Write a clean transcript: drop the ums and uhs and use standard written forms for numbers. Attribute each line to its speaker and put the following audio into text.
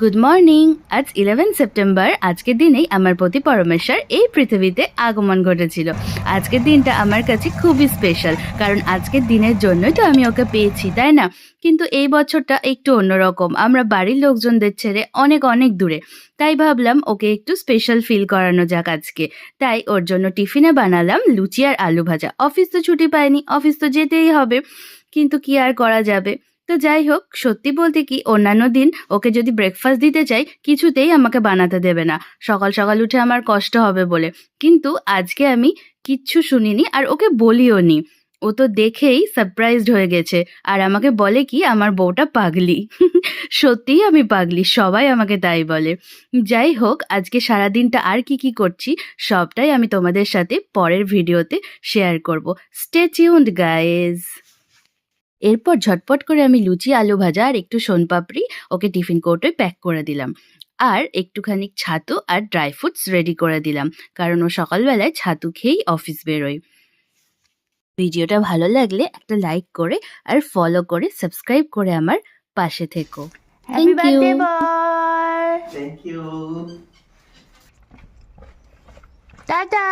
Speaker 1: Good morning. আজ 11 September. আজকের দিনেই আমার প্রতি পরমেশ্বর এই পৃথিবীতে আগমন ঘটেছিল। আজকের দিনটা আমার কাছে খুবই স্পেশাল, কারণ আজকের দিনের জন্যই তো আমি ওকে পেয়েছি, তাই না? কিন্তু এই বছরটা একটু অন্যরকম। আমরা বাড়ির লোকজনদের ছেড়ে অনেক অনেক দূরে, তাই ভাবলাম ওকে একটু স্পেশাল ফিল করানো যাক আজকে। তাই ওর জন্য টিফিনে বানালাম লুচি আর আলু ভাজা। অফিস তো ছুটি পায়নি, অফিস তো যেতেই হবে, কিন্তু কি আর করা যাবে। তো যাই হোক, সত্যি বলতে কি, অন্যান্য দিন ওকে যদি ব্রেকফাস্ট দিতে চাই, কিছুতেই আমাকে বানাতে দেবে না, সকাল সকাল উঠে আমার কষ্ট হবে বলে। কিন্তু আজকে আমি কিচ্ছু শুনিনি আর ওকে বলিও নি। ও তো দেখেই সারপ্রাইজড হয়ে গেছে আর আমাকে বলে কি আমার বউটা পাগলি। সত্যিই আমি পাগলি, সবাই আমাকে তাই বলে। যাই হোক, আজকে সারাদিনটা আর কি করছি সবটাই আমি তোমাদের সাথে পরের ভিডিওতে শেয়ার করব। Stay tuned guys. এরপর ঝটপট করে আমি লুচি, আলু ভাজা আর একটু সোনপাপড়ি ওকে টিফিন কৌটোয় প্যাক করে দিলাম। আর একটুখানি ছাতু আর ড্রাই ফ্রুটস রেডি করে দিলাম, কারণ ও সকালবেলায় ছাতু খেয়েই অফিস বেরোয়। ভিডিওটা ভালো লাগলে একটা লাইক করে আর ফলো করে সাবস্ক্রাইব করে আমার পাশে থেকো।
Speaker 2: Happy
Speaker 1: thank you.
Speaker 2: Birthday boy.
Speaker 3: Thank you.
Speaker 2: Tata.